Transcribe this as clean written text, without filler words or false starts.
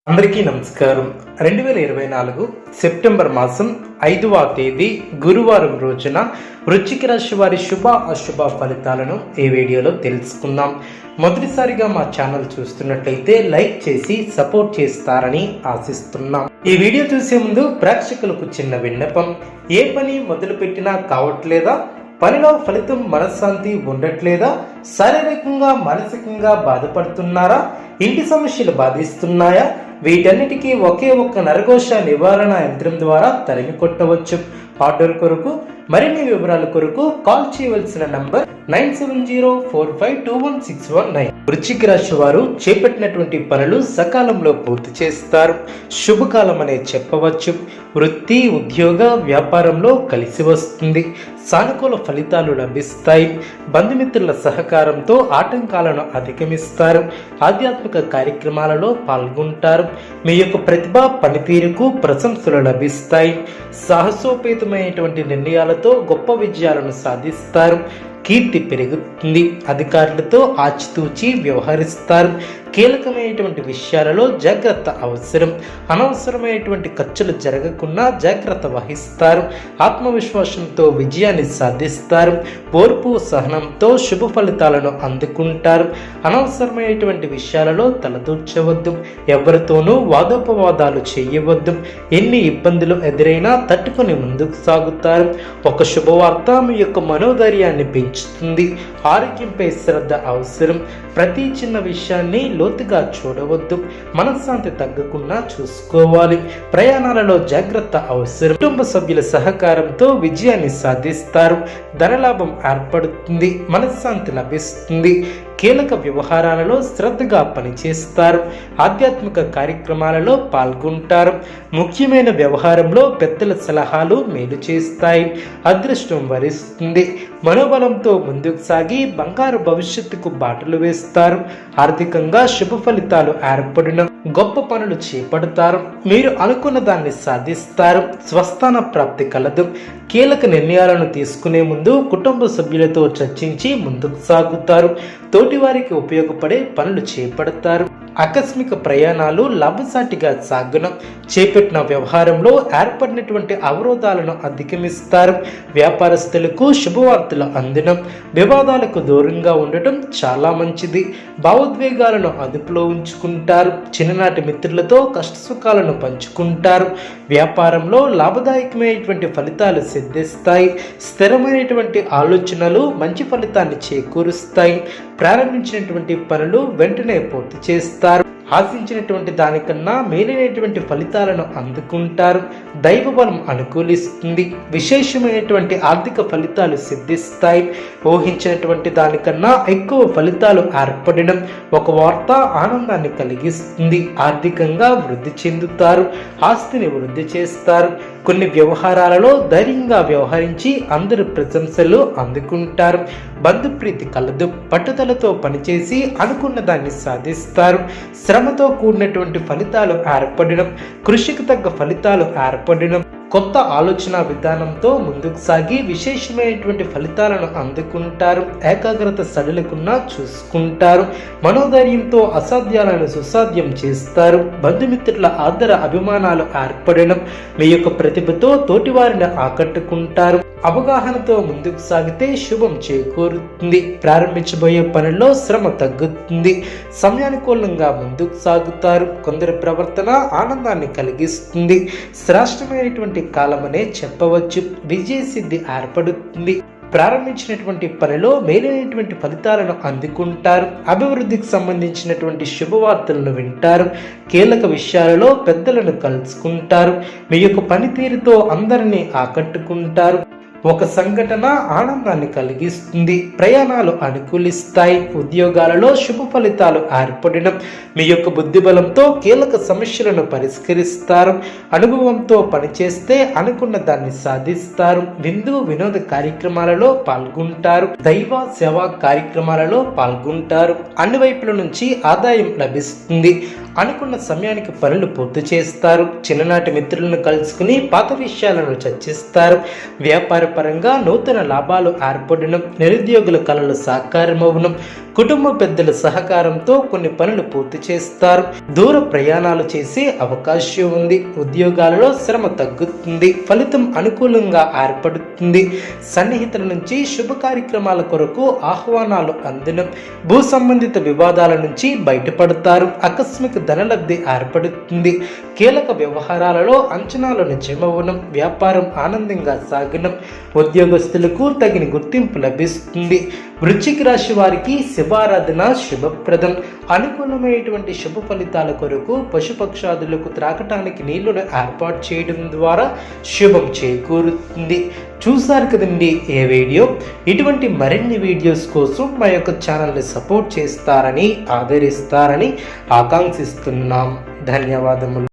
అందరికీ నమస్కారం. 2024 సెప్టెంబర్ మాసం 5వ తేదీ గురువారం రోజున వృశ్చిక రాశి వారి శుభ అశుభ ఫలితాలను ఈ వీడియోలో తెలుసుకుందాం. మొదటిసారిగా మా ఛానల్ చూస్తున్నట్లయితే లైక్ చేసి సపోర్ట్ చేస్తారని ఆశిస్తున్నాం. ఈ వీడియో చూసే ముందు ప్రేక్షకులకు చిన్న విన్నపం. ఏ పని మొదలుపెట్టినా కావట్లేదా? పనిలో ఫలితం మనశ్శాంతి ఉండట్లేదా? శారీరకంగా మానసికంగా బాధపడుతున్నారా? ఇంటి సమస్యలు బాధిస్తున్నాయా? వీటన్నిటికీ ఒకే ఒక్క నరఘోష నివారణ యంత్రం ద్వారా తరిమి కొట్టవచ్చు. ఆర్డర్ కొరకు మరిన్ని వివరాల కొరకు కాల్ చేయవలసిన నంబర్ 9704521619. వృశ్చిక రాశి వారు చేపట్టినటువంటి పనులు సకాలంలో పూర్తి చేస్తారు. శుభకాలం అనే చెప్పవచ్చు. వృత్తి ఉద్యోగ వ్యాపారంలో కలిసి వస్తుంది. సానుకూల ఫలితాలు లభిస్తాయి. బంధుమిత్రుల సహకారంతో ఆటంకాలను అధిగమిస్తారు. ఆధ్యాత్మిక కార్యక్రమాలలో పాల్గొంటారు. మీ యొక్క ప్రతిభ పనితీరుకు ప్రశంసలు లభిస్తాయి. సాహసోపేతమైనటువంటి నిర్ణయాలతో గొప్ప విజయాలను సాధిస్తారు. కీర్తి పెరుగుతుంది. అధికారులతో ఆచితూచి వ్యవహరిస్తారు. కీలకమైనటువంటి విషయాలలో జాగ్రత్త అవసరం. అనవసరమైనటువంటి ఖర్చులు జరగకుండా జాగ్రత్త వహిస్తారు. ఆత్మవిశ్వాసంతో విజయాన్ని సాధిస్తారు. ఓర్పు సహనంతో శుభ ఫలితాలను అందుకుంటారు. అనవసరమైనటువంటి విషయాలలో తలదూర్చవద్దు. ఎవరితోనూ వాదోపవాదాలు చేయవద్దు. ఎన్ని ఇబ్బందులు ఎదురైనా తట్టుకొని ముందుకు సాగుతారు. ఒక శుభవార్త మీ యొక్క మనోధైర్యాన్ని పెంచుతుంది. ఆరోగ్యంపై శ్రద్ధ అవసరం. ప్రతి చిన్న విషయాన్ని లోతుగా చూడవద్దు. మనశ్శాంతి తగ్గకుండా చూసుకోవాలి. ప్రయాణాలలో జాగ్రత్త అవసరం. కుటుంబ సభ్యుల సహకారంతో విజయాన్ని సాధిస్తారు. ధనలాభం ఏర్పడుతుంది. మనశ్శాంతి లభిస్తుంది. కీలక వ్యవహారాలలో శ్రద్ధగా పనిచేస్తారు. ఆధ్యాత్మిక కార్యక్రమాలలో పాల్గొంటారు. ముఖ్యమైన వ్యవహారంలో పెద్దల సలహాలు మేలు చేస్తాయి. అదృష్టం వరిస్తుంది. మనోబలంతో ముందుకు సాగి బంగారు భవిష్యత్తుకు బాటలు వేస్తారు. ఆర్థికంగా శుభ ఫలితాలు ఏర్పడిన గొప్ప పనులు చేపడతారు. మీరు అనుకున్న దాన్ని సాధిస్తారు. స్వస్థాన ప్రాప్తి కలదు. కీలక నిర్ణయాలను తీసుకునే ముందు కుటుంబ సభ్యులతో చర్చించి ముందుకు సాగుతారు. తోటివారికి ఉపయోగపడే పనులు చేపడతారు. ఆకస్మిక ప్రయాణాలు లాభసాటిగా సాగును. చేపట్టిన వ్యవహారంలో ఏర్పడినటువంటి అవరోధాలను అధిగమిస్తారు. వ్యాపారస్తులకు శుభవార్తలు అందడం. వివాదాలకు దూరంగా ఉండటం చాలా మంచిది. భావోద్వేగాలను అదుపులో ఉంచుకుంటారు. చిన్ననాటి మిత్రులతో కష్టసుఖాలను పంచుకుంటారు. వ్యాపారంలో లాభదాయకమైనటువంటి ఫలితాలు సిద్ధిస్తాయి. స్థిరమైనటువంటి ఆలోచనలు మంచి ఫలితాన్ని చేకూరుస్తాయి. ప్రారంభించినటువంటి పనులు వెంటనే పూర్తి చేస్తారు. ఆశించినటువంటి దానికన్నా మేలైనటువంటి ఫలితాలను అందుకుంటారు. దైవబలం అనుకూలిస్తుంది. విశేషమైనటువంటి ఆర్థిక ఫలితాలు సిద్ధిస్తాయి. ఊహించినటువంటి దానికన్నా ఎక్కువ ఫలితాలు ఏర్పడడం ఒక వార్త ఆనందాన్ని కలిగిస్తుంది. ఆర్థికంగా వృద్ధి చెందుతారు. ఆస్తిని వృద్ధి చేస్తారు. కొన్ని వ్యవహారాలలో ధైర్యంగా వ్యవహరించి అందరి ప్రశంసలు అందుకుంటారు. బంధుప్రీతి కలదు. పట్టుదలతో పనిచేసి అనుకున్న దాన్ని సాధిస్తారు. శ్రమతో కూడినటువంటి ఫలితాలు ఏర్పడడం. కృషికి తగ్గ ఫలితాలు ఏర్పడడం. కొత్త ఆలోచన విధానంతో ముందుకు సాగి విశేషమైనటువంటి ఫలితాలను అందుకుంటారు. ఏకాగ్రత సడలకుండా చూసుకుంటారు. మనోధైర్యంతో అసాధ్యాలను సుసాధ్యం చేస్తారు. బంధుమిత్రుల ఆదర అభిమానాలు ఏర్పడడం. మీ యొక్క ప్రతిభతో తోటివారిని ఆకట్టుకుంటారు. అవగాహనతో ముందుకు సాగితే శుభం చేకూరుతుంది. ప్రారంభించబోయే పనుల్లో శ్రమ తగ్గుతుంది. సమయానుకూలంగా ముందుకు సాగుతారు. కొందరి ప్రవర్తన ఆనందాన్ని కలిగిస్తుంది. శ్రేష్టమైనటువంటి కాలమనే చెప్పవచ్చు. విజయసిద్ధి ఏర్పడుతుంది. ప్రారంభించినటువంటి పనిలో మేలైనటువంటి ఫలితాలను అందుకుంటారు. అభివృద్ధికి సంబంధించినటువంటి శుభవార్తలను వింటారు. కీలక విషయాలలో పెద్దలను కలుసుకుంటారు. మీ యొక్క పనితీరుతో అందరినీ ఆకట్టుకుంటారు. ఒక సంఘటన ఆనందాన్ని కలిగిస్తుంది. ప్రయాణాలు అనుకూలిస్తాయి. ఉద్యోగాలలో శుభ ఫలితాలు ఏర్పడడం. మీ యొక్క బుద్ధిబలంతో కీలక సమస్యలను పరిష్కరిస్తారు. అనుభవంతో పనిచేస్తే అనుకున్న దాన్ని సాధిస్తారు. విందు వినోద కార్యక్రమాలలో పాల్గొంటారు. దైవ సేవా కార్యక్రమాలలో పాల్గొంటారు. అన్ని వైపుల నుంచి ఆదాయం లభిస్తుంది. అనుకున్న సమయానికి పనులు పూర్తి చేస్తారు. చిన్ననాటి మిత్రులను కలుసుకుని పాత విషయాలను చర్చిస్తారు. వ్యాపార వ్యాపారపరంగా నూతన లాభాలు ఏర్పడను, నిరుద్యోగుల కలలు సాకారమవును, కుటుంబ పెద్దల సహకారంతో కొన్ని పనులు పూర్తి చేస్తారు, దూర ప్రయాణాలు చేసే అవకాశం ఉంది, ఉద్యోగాలలో శ్రమ తగ్గుతుంది, ఫలితం అనుకూలంగా ఏర్పడుతుంది, సన్నిహితుల నుంచి శుభ కార్యక్రమాల కొరకు ఆహ్వానాలు అందును, భూ సంబంధిత వివాదాల నుంచి బయటపడతారు, ఆకస్మిక ధనలబ్ధి ఏర్పడుతుంది, కీలక వ్యవహారాలలో అంచనాలు నిజమవును, వ్యాపారం ఆనందంగా సాగును, ఉద్యోగస్తులకు తగిన గుర్తింపు లభిస్తుంది. వృశ్చిక రాశి వారికి శివారాధన శుభప్రదం. అనుకూలమైనటువంటి శుభ ఫలితాల కొరకు పశుపక్షాదులకు త్రాగటానికి నీళ్లను ఏర్పాటు చేయడం ద్వారా శుభం చేకూరుతుంది. చూసారు కదండి ఏ వీడియో. ఇటువంటి మరిన్ని వీడియోస్ కోసం మా యొక్క ఛానల్ని సపోర్ట్ చేస్తారని, ఆదరిస్తారని ఆకాంక్షిస్తున్నాం. ధన్యవాదములు.